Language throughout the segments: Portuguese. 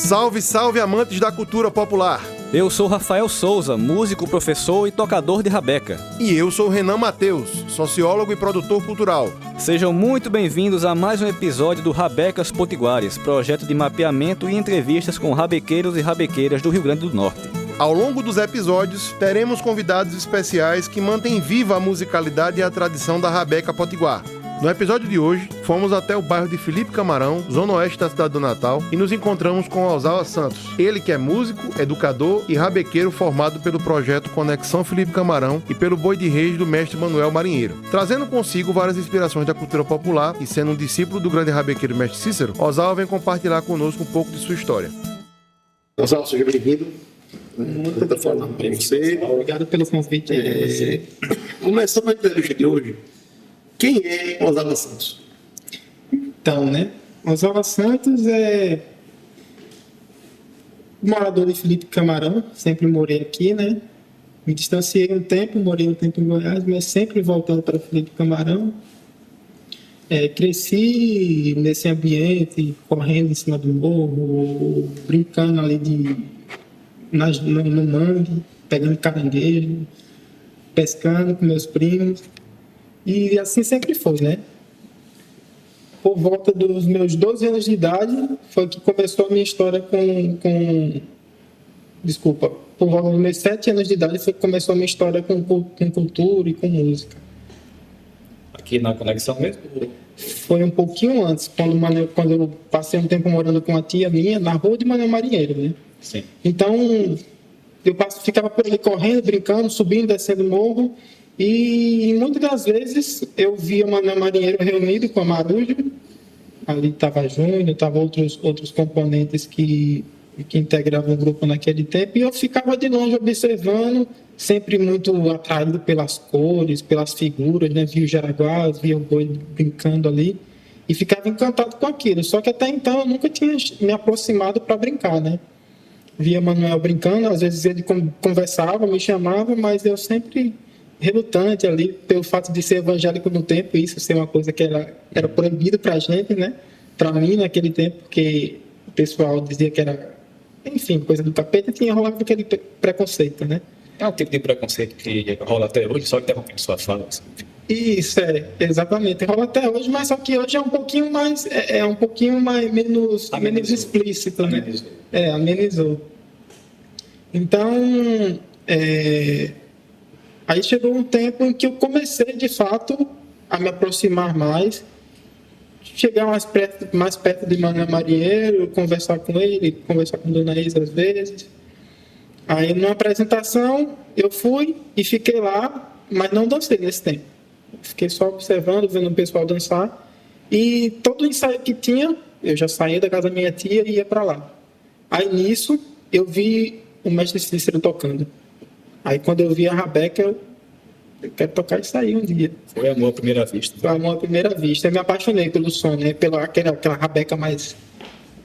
Salve, salve, amantes da cultura popular! Eu sou Rafael Souza, músico, professor e tocador de rabeca. E eu sou Renan Mateus, sociólogo e produtor cultural. Sejam muito bem-vindos a mais um episódio do Rabecas Potiguares, projeto de mapeamento e entrevistas com rabequeiros e rabequeiras do Rio Grande do Norte. Ao longo dos episódios, teremos convidados especiais que mantêm viva a musicalidade e a tradição da rabeca potiguar. No episódio de hoje, fomos até o bairro de Felipe Camarão, zona oeste da cidade do Natal, e nos encontramos com Alzala Santos. Ele que é músico, educador e rabequeiro formado pelo projeto Conexão Felipe Camarão e pelo Boi de Reis do mestre Manuel Marinheiro. Trazendo consigo várias inspirações da cultura popular e sendo um discípulo do grande rabequeiro mestre Cícero, Alzala vem compartilhar conosco um pouco de sua história. Alzala, seja bem-vindo. Muito falando para você. Obrigado pelo convite. Começando a entrevista de hoje, quem é Alzala Santos? Então, Alzala Santos é morador de Felipe Camarão, sempre morei aqui, Me distanciei um tempo, morei um tempo em Goiás, mas sempre voltando para Felipe Camarão. Cresci nesse ambiente, correndo em cima do morro, brincando ali no mangue, pegando caranguejo, pescando com meus primos. E assim sempre foi, Por volta dos meus 12 anos de idade, foi que começou a minha história por volta dos meus 7 anos de idade, foi que começou a minha história com cultura e com música. Aqui na Conexão mesmo? Foi um pouquinho antes, quando eu passei um tempo morando com a tia minha, na rua de Manuel Marinheiro, Sim. Então, eu ficava por ali correndo, brincando, subindo, descendo o morro. E muitas das vezes eu via Manuel Marinheiro reunido com a Marujo, ali estava Júnior, estavam outros componentes que integravam o grupo naquele tempo, e eu ficava de longe observando, sempre muito atraído pelas cores, pelas figuras, via o Jaraguá, via o boi brincando ali, e ficava encantado com aquilo. Só que até então eu nunca tinha me aproximado para brincar, Via Manuel brincando, às vezes ele conversava, me chamava, mas eu sempre relutante ali, pelo fato de ser evangélico no tempo, isso ser uma coisa que era proibido para a gente, Para mim, naquele tempo, porque o pessoal dizia que era, enfim, coisa do capeta, tinha rolado aquele preconceito, É um tipo de preconceito que rola até hoje, só interrompendo sua fala. Isso, exatamente. Rola até hoje, mas só que hoje é um pouquinho mais, menos explícito, Amenizou. Amenizou. Então, aí chegou um tempo em que eu comecei, de fato, a me aproximar mais, chegar mais perto de Manuel Marinheiro, conversar com ele, conversar com Dona Isa às vezes. Aí, numa apresentação, eu fui e fiquei lá, mas não dancei nesse tempo. Fiquei só observando, vendo o pessoal dançar. E todo ensaio que tinha, eu já saía da casa da minha tia e ia para lá. Aí, nisso, eu vi o mestre Cícero tocando. Aí, quando eu vi a rabeca, eu quero tocar isso aí um dia. Foi amor à primeira vista. Foi amor à primeira vista. Eu me apaixonei pelo som, pela aquela rabeca mais...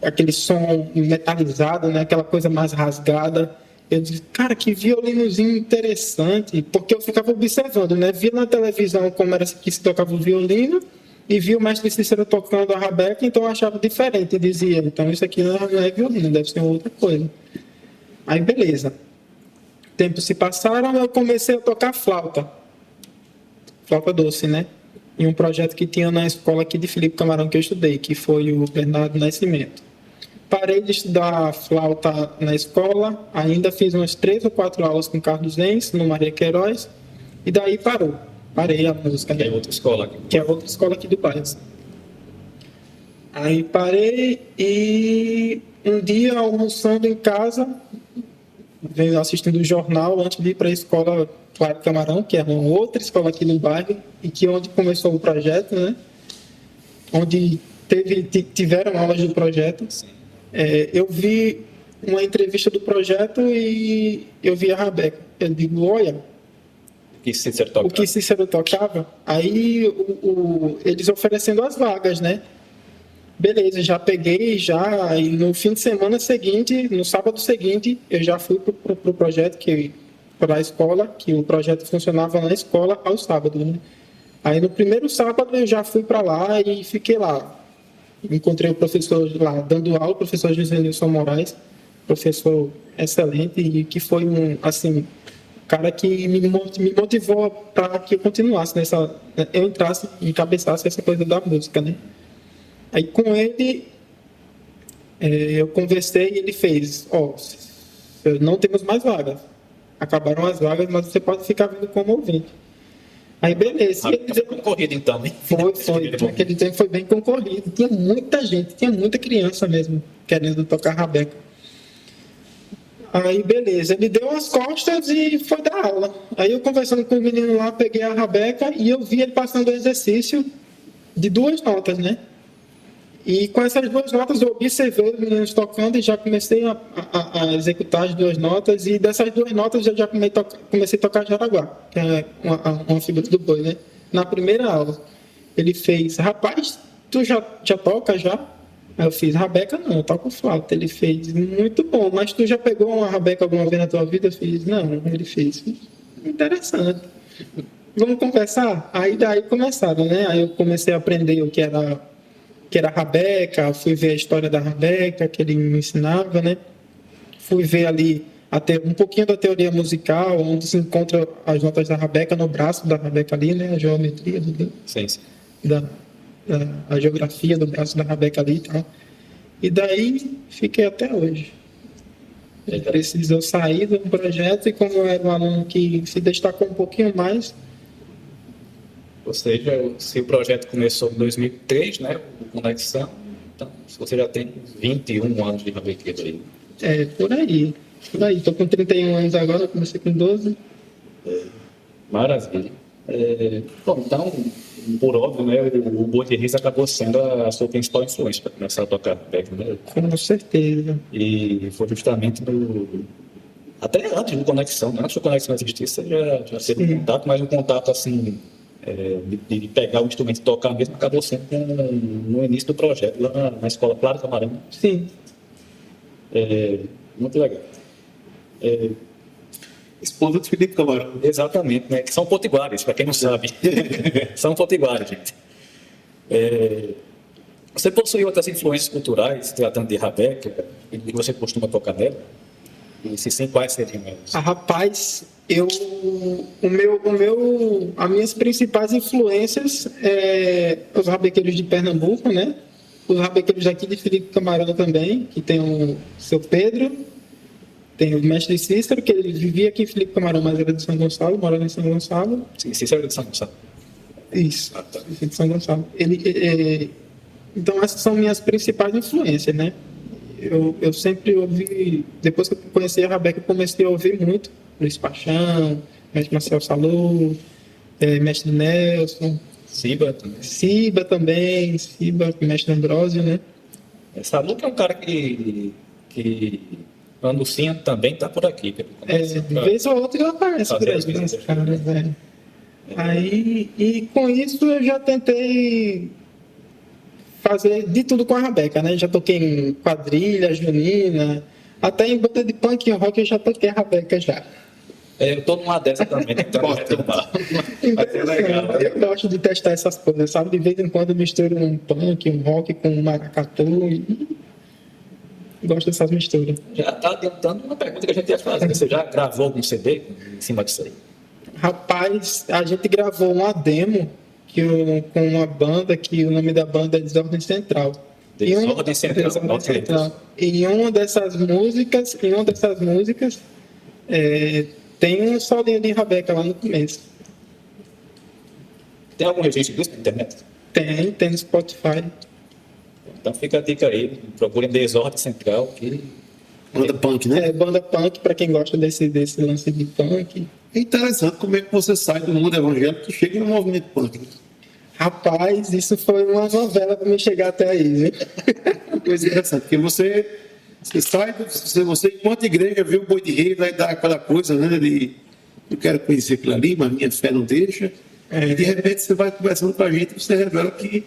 aquele som metalizado, aquela coisa mais rasgada. Eu disse, cara, que violinozinho interessante. Porque eu ficava observando, Via na televisão como era que se tocava o violino e via o mestre Cícero tocando a rabeca, então eu achava diferente. Eu dizia, então isso aqui não é violino, deve ser outra coisa. Aí, beleza. Tempos se passaram, eu comecei a tocar flauta doce, em um projeto que tinha na escola aqui de Felipe Camarão que eu estudei, que foi o Bernardo Nascimento. Parei de estudar flauta na escola, ainda fiz umas 3 ou 4 aulas com Carlos Lenz, no Maria Queiroz, e daí parei a música. Que é outra escola aqui. Que é outra escola aqui do bairro. Aí parei e um dia, almoçando em casa, assistindo o jornal antes de ir para a escola Claro Camarão, que é uma outra escola aqui no bairro, e que onde começou o projeto, Onde tiveram aulas do projeto. Eu vi uma entrevista do projeto e eu vi a rabeca. Eu digo, olha, O que Cícero tocava. Aí eles oferecendo as vagas, Beleza, já peguei, e no fim de semana seguinte, no sábado seguinte, eu já fui para o projeto, para a escola, que o projeto funcionava na escola aos sábados, Aí no primeiro sábado eu já fui para lá e fiquei lá. encontrei o professor lá dando aula, o professor José Nilson Moraes, professor excelente e que foi assim, cara que me motivou para que eu continuasse eu entrasse e encabeçasse essa coisa da música, né? Aí com ele eu conversei e ele fez, não temos mais vagas, acabaram as vagas, mas você pode ficar vindo como ouvinte. Aí beleza. Foi concorrido então, hein? Foi. Naquele tempo foi bem concorrido. Tinha muita gente, tinha muita criança mesmo querendo tocar rabeca. Aí beleza, ele deu as costas e foi dar aula. Aí eu conversando com o menino lá, peguei a rabeca e eu vi ele passando o exercício de 2 notas, né? E com essas 2 notas eu observei os meninos tocando e já comecei a executar as 2 notas. E dessas 2 notas eu já comecei a tocar Jaraguá, que é uma figura do boi, né? Na primeira aula, ele fez, rapaz, tu já toca já? Aí eu fiz, rabeca não, eu toco flauta. Ele fez, muito bom, mas tu já pegou uma rabeca alguma vez na tua vida? Eu fiz, não. Ele fez, interessante. Vamos conversar? Aí daí começaram, né? Aí eu comecei a aprender o que era rabeca, fui ver a história da rabeca que ele me ensinava, né? Fui ver ali até um pouquinho da teoria musical, onde se encontra as notas da rabeca no braço da rabeca ali, né? A geometria Sim. a geografia do braço da rabeca ali e tal. E daí fiquei até hoje. Ele precisou sair do projeto e como eu era um aluno que se destacou um pouquinho mais. Ou seja, se o projeto começou em 2003, né, o Conexão, então você já tem 21 anos de rabequeiro aí. Por aí. Estou com 31 anos agora, comecei com 12. Maravilha. Bom, então, por óbvio, né, o Boi de Reis acabou sendo a sua principal influência para começar a tocar rabeca, né? Com certeza. E foi justamente até antes do Conexão, né? Antes do Conexão existir, você já teve um contato, mas um contato assim, de pegar o instrumento e tocar mesmo, acabou sendo no início do projeto, lá na Escola Claro Camarão. Sim. Muito legal. Esposa de Felipe Camarão. Exatamente, né? Que são potiguares, para quem não sabe. São potiguares, gente. Você possui outras influências culturais, tratando de rabeca, e você costuma tocar nela? E se sim, quais seriam elas? Rapaz, as minhas principais influências os rabequeiros de Pernambuco, né? Os rabequeiros daqui de Felipe Camarão também, que tem o seu Pedro, tem o mestre Cícero, que ele vivia aqui em Felipe Camarão, mas era de São Gonçalo, morava em São Gonçalo. Sim, Cícero de São Gonçalo. Isso, de São Gonçalo. Então, essas são minhas principais influências, né? Eu sempre ouvi, depois que eu conheci a rabeca, eu comecei a ouvir muito Luiz Paixão, mestre Marcel Salou, mestre Nelson. Siba também. Siba, mestre Ambrósio, né? Salou que é um cara que Anucinha também está por aqui. De vez ou outra ele aparece por aí, né, caras, Aí, e com isso eu já tentei fazer de tudo com a rabeca, né? Já toquei em quadrilha, junina, até em banda de punk e rock eu já toquei a rabeca já. Eu tô numa dessa também, então vai ser legal. Eu gosto de testar essas coisas, sabe? De vez em quando eu misturo um punk, um rock com um maracatu e gosto dessas misturas. Já está adiantando uma pergunta que a gente ia fazer. Você já gravou algum CD em cima disso aí? Rapaz, a gente gravou uma demo com uma banda que o nome da banda é Desordem Central. Desordem Central. E uma dessas músicas tem um solinho de rabeca lá no começo. Tem algum registro disso na internet? Tem no Spotify. Então fica a dica aí, procurem Desordem Central. Banda punk, né? Banda punk, para quem gosta desse lance de punk. É interessante como é que você sai do mundo evangélico e chega no movimento punk. Rapaz, isso foi uma novela para me chegar até aí, né? Coisa interessante, porque você sai, você enquanto igreja vê o Boi de Reis, vai dar aquela coisa, né? De eu quero conhecer aquilo ali, mas minha fé não deixa. E de repente você vai conversando com a gente e você revela que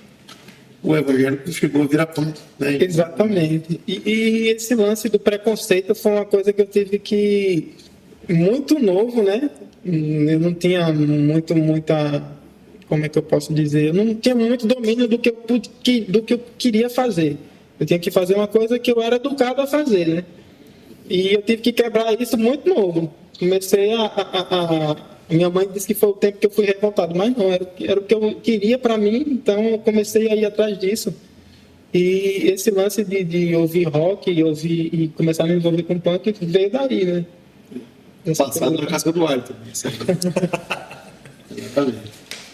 o evangélico chegou a virar punk, né? Exatamente. E esse lance do preconceito foi uma coisa que eu tive que... Muito novo, né? Eu não tinha muita como é que eu posso dizer? Eu não tinha muito domínio do que eu queria fazer. Eu tinha que fazer uma coisa que eu era educado a fazer, né? E eu tive que quebrar isso muito novo. Comecei minha mãe disse que foi o tempo que eu fui revoltado, mas não, era o que eu queria para mim, então eu comecei a ir atrás disso. E esse lance de ouvir rock e começar a me envolver com punk veio daí, né? Passado na casa do ar também. Exatamente.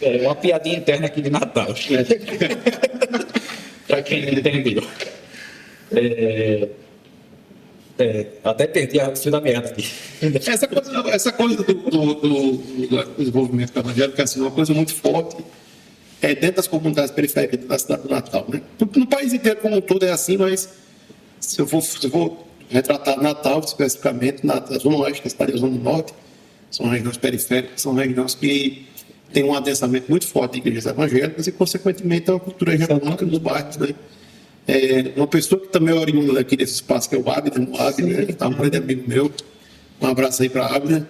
É uma piadinha interna aqui de Natal. Para quem não entendeu. Até perdi a fio da merda aqui. Essa coisa do desenvolvimento evangélico é assim, uma coisa muito forte dentro das comunidades periféricas da cidade do Natal. Né? No país inteiro como um todo é assim, mas se eu for retratar Natal especificamente, na Zona Oeste, da cidade da Zona Norte, são regiões periféricas, são regiões que têm um adensamento muito forte de igrejas evangélicas e, consequentemente, uma cultura hegemônica nos bairros. Né? Uma pessoa que também é oriunda daqui desse espaço, que é o Abner, né? Que está um grande amigo meu, um abraço aí para a Abner,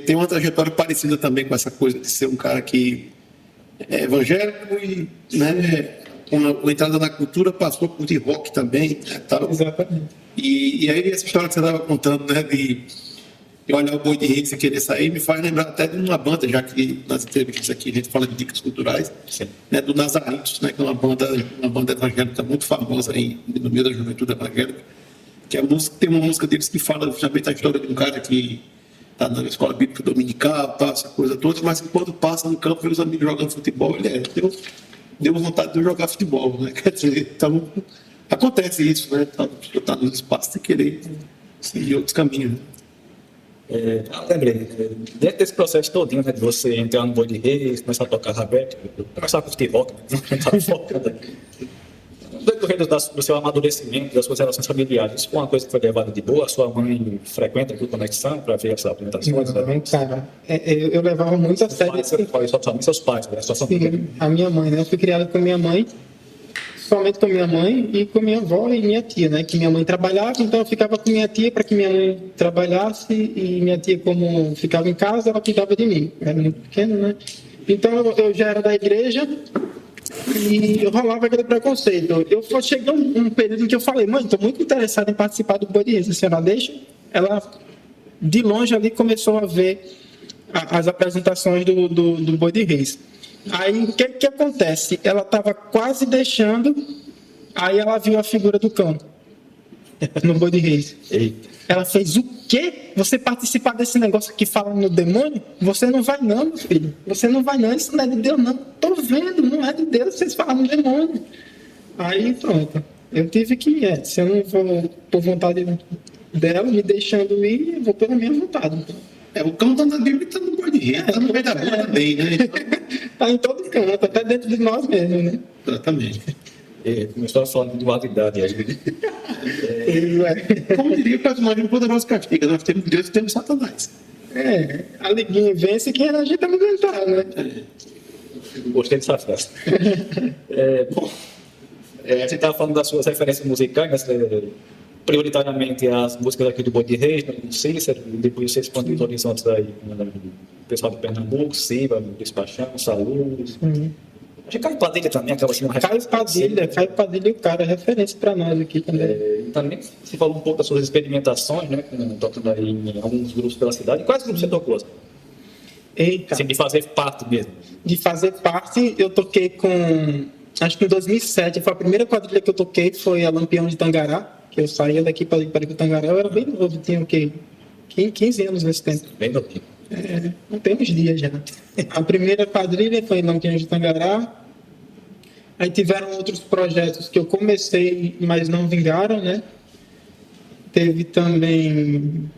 tem uma trajetória parecida também com essa coisa de ser um cara que é evangélico e, né, com a entrada na cultura, passou a curtir rock também. Né, tal. Exatamente. E aí, essa história que você estava contando, né, de olhar o Boi de Reis e querer sair, me faz lembrar até de uma banda, já que nas entrevistas aqui a gente fala de dicas culturais, né, do Nazaritos, né, que é uma banda evangélica muito famosa aí, no meio da juventude evangélica, que tem uma música deles que fala justamente a história de um cara que está na escola bíblica dominical, essa coisa toda, mas que quando passa no campo, vê os amigos jogando futebol, ele deu vontade de jogar futebol, né? Quer dizer, então, acontece isso, né? Está nos espaços de querer seguir outros caminhos. Né? Lembrei, dentro desse processo todinho, né, de você entrar no Boi de Reis, começar a tocar rabeca, começar a curtir rock, no decorrer do seu amadurecimento, das suas relações familiares, isso foi uma coisa que foi levada de boa? A sua mãe frequenta aqui o Conexão para ver as apresentações? Não, cara, eu levava muito a sério. Seus pais, né? Sua família. Sim, a minha mãe, né? Eu fui criado com minha mãe, somente com minha mãe e com minha avó e minha tia, né? Que minha mãe trabalhava, então eu ficava com minha tia para que minha mãe trabalhasse e minha tia, como ficava em casa, ela cuidava de mim. Eu era muito pequeno, né? Então eu já era da igreja e rolava aquele preconceito. Chegou um período em que eu falei, mãe, estou muito interessado em participar do Boi de Reis, a senhora deixa? Ela, de longe ali, começou a ver as apresentações do Boi de Reis. Aí, o que acontece? Ela estava quase deixando, aí ela viu a figura do cão no Boi de Reis. Eita. Ela fez, o quê? Você participar desse negócio aqui falando no demônio? Você não vai não, meu filho. Você não vai não, isso não é de Deus não. Tô vendo, não é de Deus, vocês falam no demônio. Aí, pronto. Eu tive que ir. Se eu não vou por vontade dela, me deixando ir, eu vou pela minha vontade. O cão está na Bíblia e está no Boi de Reis, está no meio da Bíblia também, né? Está em todo canto, até dentro de nós mesmos, né? Exatamente. Começou a falar de dualidade aí. Como diria o personagem poderoso castiga, nós temos Deus e temos Satanás. A liguinha vence quem a gente alimentar, né? Gostei dessa frase. Bom, você estava falando das suas referências musicais, né? Prioritariamente as músicas aqui do Boi de Reis, do Cícero, e depois você expandiu os horizontes aí, o pessoal de Pernambuco, Siba, Luiz Paixão, Salud. Acho que Caio Padilha também acaba sendo uma referência. Caio Padilha, o cara, é referência para nós aqui também. Também você falou um pouco das suas experimentações, né? Tocando aí em alguns grupos pela cidade. Quais grupos você tocou? Eita. Assim, de fazer parte mesmo. De fazer parte, eu toquei com... Acho que em 2007, foi a primeira quadrilha que eu toquei, foi a Lampião de Tangará, que eu saía daqui para ir para o Tangará. Eu era bem novo, tinha o quê? 15 anos nesse tempo. Bem novinho. Não tem uns dias já. A primeira quadrilha foi em Lampião de Tangará. Aí tiveram outros projetos que eu comecei, mas não vingaram, né? Teve também...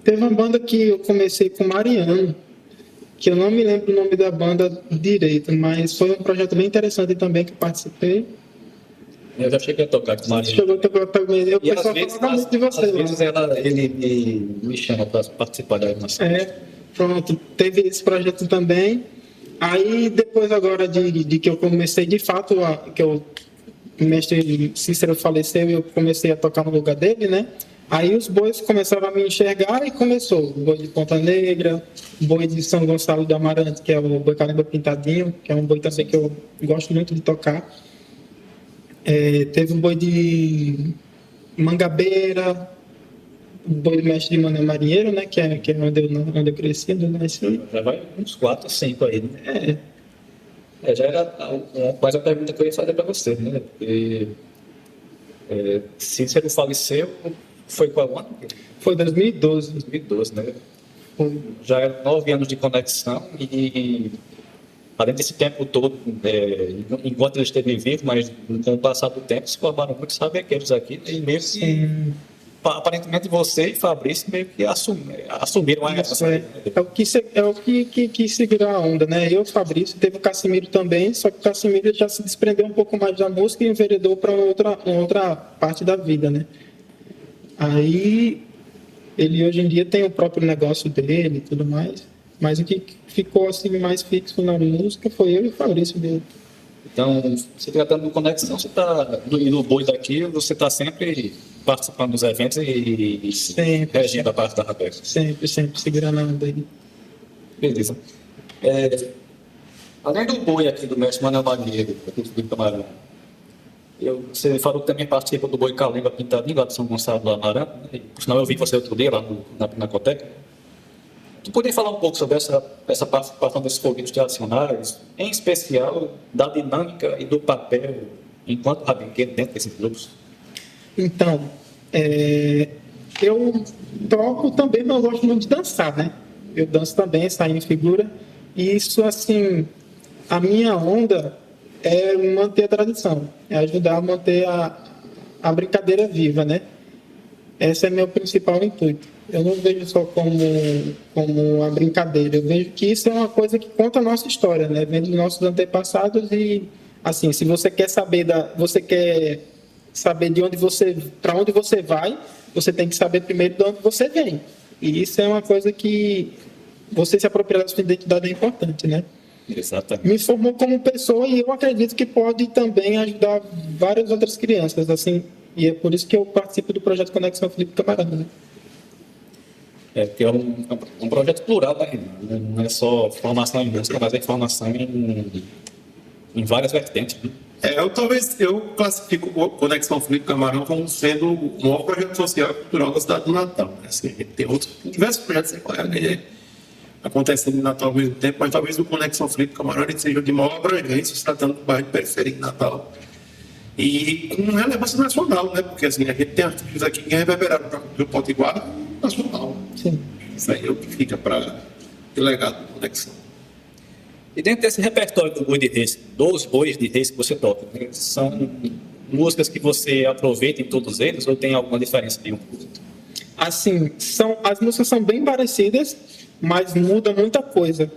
Teve uma banda que eu comecei com Mariano, que eu não me lembro o nome da banda direito, mas foi um projeto bem interessante também que eu participei. Eu já cheguei a tocar com Mariano. Chegou a tocar também. Eu E às falava muito de você. Às vezes ele me chama para participar da nossa. Pronto, teve esse projeto também. Aí, depois agora de que eu comecei, de fato, que o mestre Cícero faleceu e eu comecei a tocar no lugar dele, né? Aí os bois começaram a me enxergar e começou o boi de Ponta Negra, o boi de São Gonçalo do Amarante, que é o boi carimba pintadinho, que é um boi também que eu gosto muito de tocar. Teve um boi de Mangabeira, o boi do mestre de Mané Marinheiro, né, que é onde eu cresci, onde eu nasci. Já vai uns 4, 5 aí, né? Já era quase a pergunta que eu ia fazer para você, né? Porque Cícero faleceu, foi qual ano? Foi 2012. 2012, né? Foi. Já eram 9 anos de conexão e além desse tempo todo, enquanto ele esteve vivo, mas com o passar do tempo se formaram muitos sabequeiros aqui, e meio que aparentemente você e Fabrício meio que assumiram a Isso é o que segura a onda, né? Eu, Fabrício, teve o Cassimiro também, só que o Cassimiro já se desprendeu um pouco mais da música e enveredou para outra parte da vida, né? Aí ele hoje em dia tem o próprio negócio dele e tudo mais, mas o que ficou assim mais fixo na música foi eu e o Fabrício dele. Então, se tratando de conexão, você está no boi daqui, você está sempre participando dos eventos e Sempre. regindo a parte da Rabeca. Sempre segurando a onda aí. Beleza. Além do boi aqui do mestre Manuel Marinheiro, aqui do Felipe Camarão, você falou que também participa do boi Calimba Pintadinho, lá de São Gonçalo do Amarante, né? Por sinal, eu vi você outro dia lá na Pinacoteca. Tu poderia falar um pouco sobre essa participação desses foguetes tradicionais, em especial da dinâmica e do papel enquanto rabequeiro dentro desses grupos? Então, eu toco também, mas eu gosto muito de dançar, né? Eu danço também, saio em figura. E isso, assim, a minha onda é manter a tradição, é ajudar a manter a brincadeira viva, né? Esse é meu principal intuito. Eu não vejo só como uma brincadeira, eu vejo que isso é uma coisa que conta a nossa história, né? Vem dos nossos antepassados e, assim, se você quer saber de onde para onde você vai, você tem que saber primeiro de onde você vem. E isso é uma coisa que você se apropriar da sua identidade é importante, né? Exatamente. Me formou como pessoa e eu acredito que pode também ajudar várias outras crianças, assim, e é por isso que eu participo do projeto Conexão Felipe Camarão, né? Que é um projeto plural, né? Não é só formação em música, mas é formação em várias vertentes, né? Eu classifico o Conexão Felipe Camarão como sendo o maior projeto social e cultural da cidade do Natal. Assim, tem diversos projetos acontecendo em Natal ao mesmo tempo, mas talvez o Conexão Felipe Camarão ele seja de maior abrangência, se tratando do bairro periférico de Natal. E com relevância nacional, né? Porque assim, a gente tem artistas aqui que reverberaram para o Potiguar nacional. Sim. Isso aí é o que fica para o legado do Conexão. E dentro desse repertório do boi de reis, dos bois de reis que você toca, né? São músicas que você aproveita em todos eles ou tem alguma diferença de um para o outro? Assim, as músicas são bem parecidas, mas muda muita coisa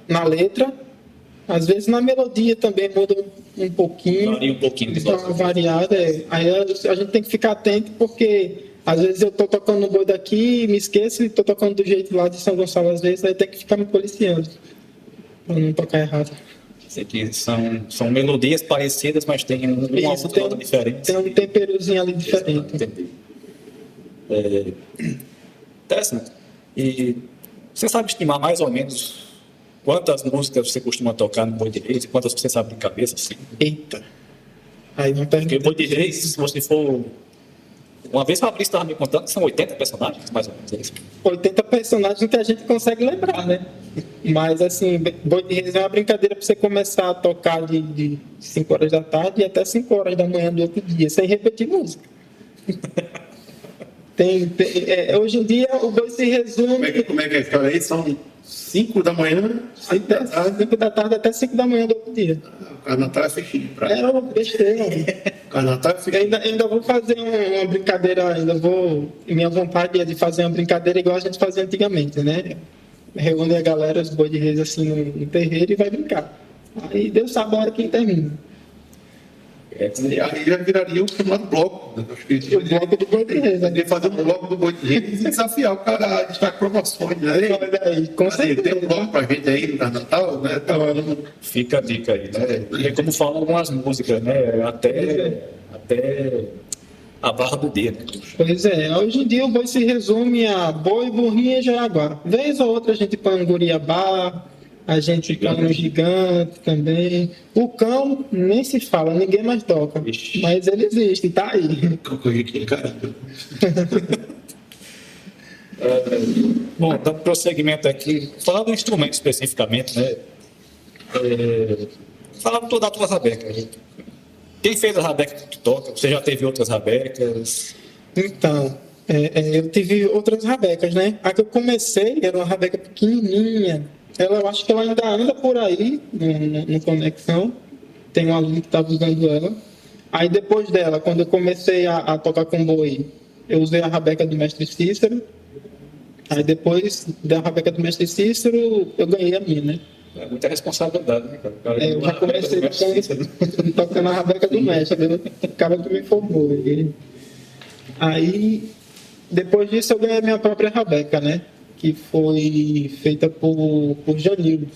na letra, às vezes na melodia também muda um pouquinho. Varia um pouquinho de Dá uma variada. Aí a gente tem que ficar atento, porque às vezes eu estou tocando no boi daqui, me esqueço e estou tocando do jeito lá de São Gonçalo, às vezes, aí tem que ficar me policiando para não tocar errado. Sei que são melodias parecidas, mas tem uma outra diferente. Tem um temperozinho ali diferente. Entendi. Interessante. E você sabe estimar mais ou menos quantas músicas você costuma tocar no Boi de Reis e quantas você sabe de cabeça? Assim? Eita! Aí não pergunta. Porque o Boi de Reis, se você for... Uma vez o Fabrício estava me contando que são 80 personagens, mais ou menos. 80 personagens que a gente consegue lembrar, né? Mas, assim, Boi de Reis é uma brincadeira para você começar a tocar de 5 horas da tarde e até 5 horas da manhã do outro dia, sem repetir música. Hoje em dia, o boi se resume... Como é que é a história aí? São 5 da manhã, 5 da tarde. 5 da tarde até 5 da manhã do outro dia. O Carnatal é fechinho. É uma besteira. O Carnatal é fechinho. Ainda vou fazer uma brincadeira, minha vontade é de fazer uma brincadeira igual a gente fazia antigamente, né? Reúne a galera, os boi de reis assim no terreiro e vai brincar. Aí Deus sabe a hora que termina. E aí já viraria o chamado bloco. Né? Acho que O bloco do boi de reis. Poderia fazer um bloco do Boi de Reis e desafiar o cara a destacar promoções, né? Com certeza. Tem um bloco pra gente aí no Carnatal, né? Fica a dica aí, né? É como falam algumas músicas, né? Até a barra do dia, né? Pois é, hoje em dia o boi se resume a boi, burrinha e jaguar. Vez ou outra a gente põe um guriabá, a gente põe um gigante também. O cão nem se fala, ninguém mais toca. Ixi. Mas ele existe, tá aí. Caramba. Bom, dando prosseguimento aqui, falar do instrumento especificamente, né? Falar da tua rabeca. Quem fez a rabeca que tu toca? Você já teve outras rabecas? Então, eu tive outras rabecas, né? A que eu comecei era uma rabeca pequenininha. Eu acho que ela ainda anda por aí, no Conexão. Tem um aluno que estava usando ela. Aí depois dela, quando eu comecei a tocar com boi, eu usei a rabeca do mestre Cícero. Aí depois da rabeca do mestre Cícero, eu ganhei a minha, né? É muita responsabilidade, né, cara? Eu já comecei tocando a rabeca do mestre, né? O cara que me formou. Aí, depois disso, eu ganhei a minha própria rabeca, né? Que foi feita por Janildo.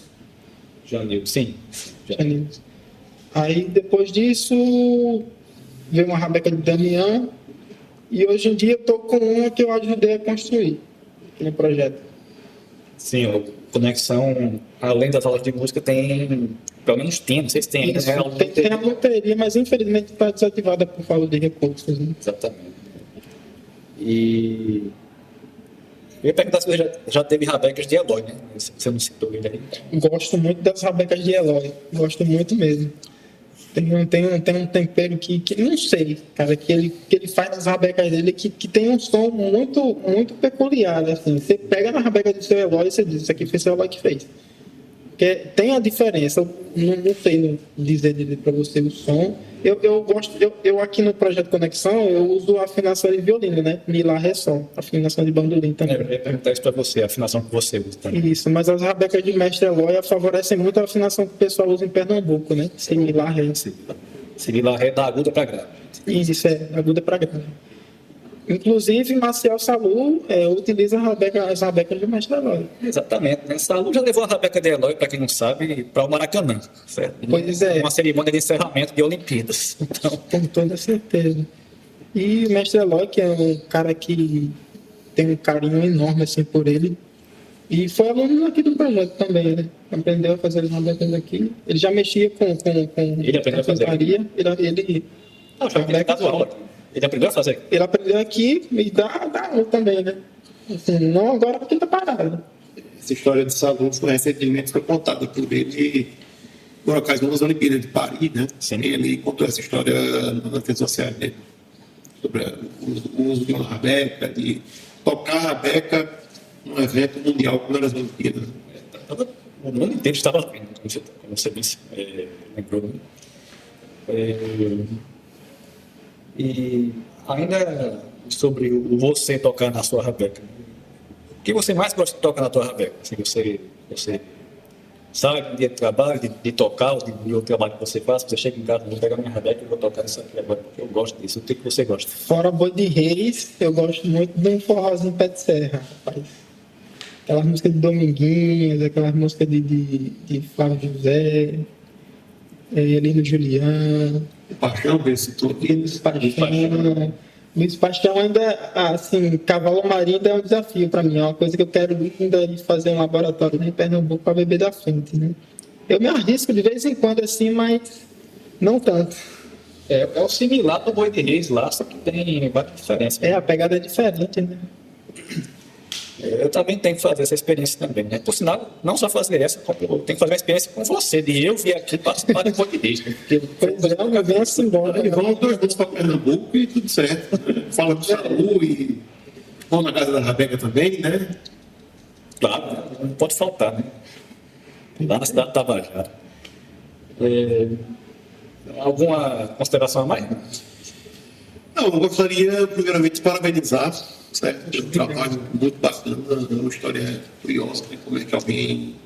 Janil, sim. Janildo. Aí, depois disso, veio uma rabeca de Damião. E hoje em dia eu estou com uma que eu ajudei a construir aqui no projeto. Sim, o Conexão, além das aulas de música, tem, pelo menos tem, não sei se tem ainda, Isso, né? tem a loteria, mas infelizmente está desativada por falta de recursos. Né? Exatamente. E eu ia perguntar se você já teve rabecas de Eloy, né? Você não citou ele aí. Gosto muito das rabecas de Eloy. Gosto muito mesmo. Tem um tempero que não sei, cara, que ele faz nas rabecas dele que tem um som muito, muito peculiar, assim. Você pega na rabeca do seu Eloy e você diz, isso aqui foi seu Eloy que fez. Porque tem a diferença, não sei dizer para você o som. Eu gosto, eu aqui no projeto Conexão, eu uso a afinação de violino, né? Mi, Lá, Ré, Sol. Afinação de bandolim também. Eu ia perguntar isso para você, a afinação que você usa também. Isso, mas as rabecas de mestre Eloy favorecem muito a afinação que o pessoal usa em Pernambuco, né? Si, Mi, Lá, Ré. Si, Lá, Ré, da aguda para grave. Isso, aguda para grave. Inclusive, Marcial Salu utiliza as rabecas de mestre Eloy. Exatamente. Né? Salu já levou a rabeca de Eloy, para quem não sabe, para o Maracanã, certo? Pois é. Uma cerimônia de encerramento de Olimpíadas. Então, Com toda certeza. E o mestre Eloy, que é um cara que tem um carinho enorme assim, por ele, e foi aluno aqui do projeto também, né? Aprendeu a fazer as rabecas aqui. Ele já mexia com ele aprendeu a fazer. Ele dava aula. Ele aprendeu a fazer. Ele aprendeu aqui e dá aula também, né? Assim, não agora porque ele tá parado. Essa história de Salu foi recentemente contada por ele por ocasião das Olimpíadas de Paris, né? Sim. Ele contou essa história nas redes sociais dele, sobre o uso de uma rabeca, de tocar a rabeca num evento mundial como as Olimpíadas. O mundo inteiro estava vendo, como você disse, lembrou. E ainda sobre você tocar na sua rabeca. O que você mais gosta de tocar na tua rabeca? Assim, você sai de um dia de trabalho, de tocar, de outro trabalho que você faz, você chega em casa, vou pegar minha rabeca e vou tocar isso aqui agora, porque eu gosto disso. O que você gosta? Fora Boi de Reis, eu gosto muito de um forrozinho pé de serra, rapaz. Aquelas músicas de Dominguinhos, aquelas músicas de Flávio José, Elino Juliano. Paixão desse tudo. Luiz Paixão ainda, assim, cavalo marinho ainda é um desafio para mim. É uma coisa que eu quero ainda fazer um laboratório em Pernambuco para beber da fonte, né? Eu me arrisco de vez em quando assim, mas não tanto. É o similar do Boi de Reis lá, só que tem bastante diferença. A pegada é diferente, né? Eu também tenho que fazer essa experiência também, né? Por sinal, não só fazer essa, como eu tenho que fazer uma experiência com você, de eu vir aqui participar do português. Pois é, eu venho assim embora. E vamos dois juntos para Pernambuco e tudo certo. Fala com o Salu e vamos na casa da Rabeca também, né? Claro, não pode faltar, né? Lá na cidade de Tabajara. Alguma consideração a mais? Não, eu gostaria, primeiramente, de parabenizar, certo? Um trabalho muito bacana, uma história curiosa, né? Como é que alguém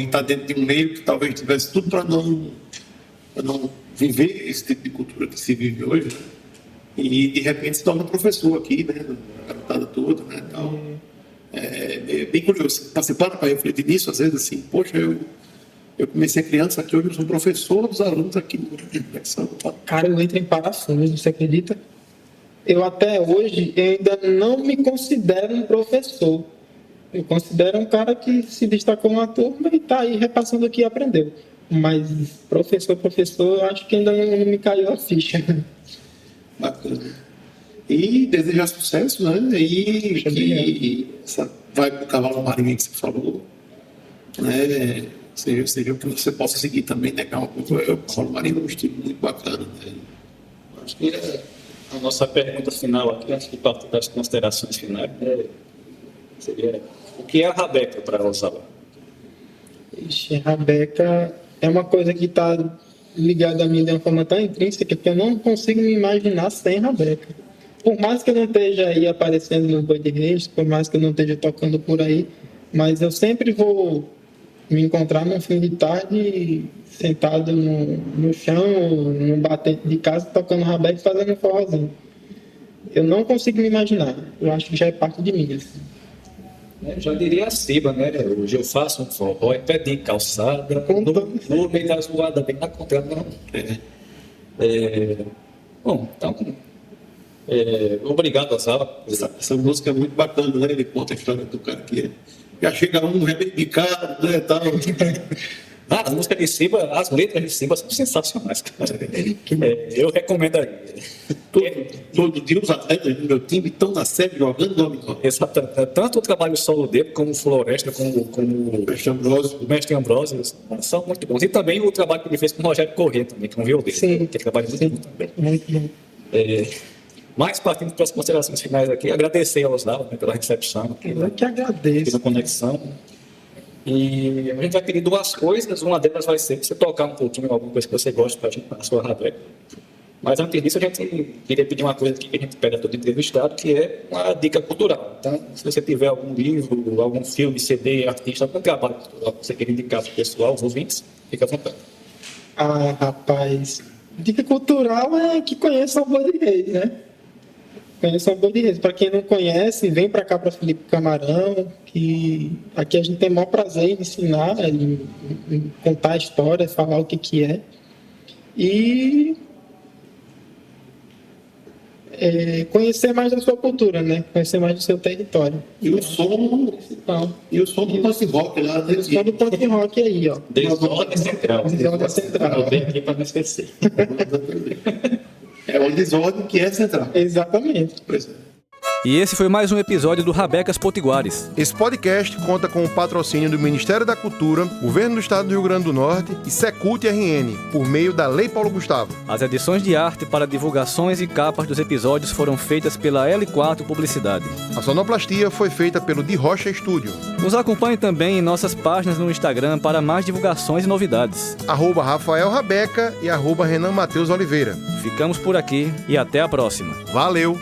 está dentro de um meio que talvez tivesse tudo para não viver esse tipo de cultura que se vive hoje, né? E de repente se torna professor aqui, né? A garotada toda, né? Então, é bem curioso. Você para refletir nisso, às vezes, assim, poxa, eu Eu comecei criança aqui, hoje eu sou professor dos alunos aqui do Conexão. Cara, eu entro em parafuso, você acredita? Eu até hoje ainda não me considero um professor. Eu considero um cara que se destacou na turma e está aí repassando o que aprendeu. Mas professor, eu acho que ainda não me caiu a ficha. Bacana. E desejar sucesso, né? E que essa vibe do cavalo marinho que você falou, né? Seja o que você possa seguir também, né? O cavalo marinho é um estilo muito bacana, né? Acho que a nossa pergunta final aqui, antes de partir das considerações finais, seria: o que é a rabeca para Osawa? Ixi, rabeca é uma coisa que está ligada a mim de uma forma tão intrínseca que eu não consigo me imaginar sem rabeca. Por mais que eu não esteja aí aparecendo no Boi de Reis, por mais que eu não esteja tocando por aí, mas eu sempre vou me encontrar num fim de tarde sentado no chão, num batente de casa, tocando rabeca e fazendo um forrozinho. Eu não consigo me imaginar. Eu acho que já é parte de mim. Assim. Eu já diria a Ciba, né? Hoje eu faço um forró, é pé de calçada, no meio da zoada, bem na contrada, não. Bom, então, obrigado, Osawa. Essa música é muito bacana, né? Ele conta a história do cara que já chega um rebicado, né? Tal. As músicas de Ciba, as letras de Ciba são sensacionais, cara. Eu recomendaria. Todo dia os atletas do meu time estão na série jogando dominó. Exatamente. Tanto o trabalho solo dele, como o Floresta, como o Mestre Ambrosio, são muito bons. E também o trabalho que ele fez com o Rogério Corrêa, também, que é um violeiro. Sim. Que trabalha muito bom também. Muito bom. Mas, partindo para as considerações finais aqui, agradecer ao Osawa, né, pela recepção. Eu que agradeço. Pela conexão. E a gente vai pedir duas coisas. Uma delas vai ser você tocar um pouquinho, alguma coisa que você gosta para a gente, na sua rabeca. Mas antes disso, a gente queria pedir uma coisa que a gente pede a todo entrevistado, que é uma dica cultural. Então, se você tiver algum livro, algum filme, CD, artista, algum trabalho cultural que você queira indicar para o pessoal, os ouvintes, fica à vontade. Ah, rapaz. Dica cultural é que conheçam o Boi de Reis, né? Conheçam o Boi de Reis. Para quem não conhece, vem para cá, para Felipe Camarão, que aqui a gente tem o maior prazer em ensinar, em contar a história, falar o que é. E conhecer mais da sua cultura, né? Conhecer mais do seu território. E o som principal. E o som do punk rock lá, né? O som do punk rock aí, ó. Desordem Central. Desordem Central. Eu venho aqui para não esquecer. É uma desordem que é central. Exatamente. Pois é. E esse foi mais um episódio do Rabecas Potiguares. Esse podcast conta com o patrocínio do Ministério da Cultura, Governo do Estado do Rio Grande do Norte e Secult RN, por meio da Lei Paulo Gustavo. As edições de arte para divulgações e capas dos episódios foram feitas pela L4 Publicidade. A sonoplastia foi feita pelo Di Rocha Studio. Nos acompanhe também em nossas páginas no Instagram para mais divulgações e novidades. @Rafael Rabeca e @Renan Matheus Oliveira. Ficamos por aqui e até a próxima. Valeu!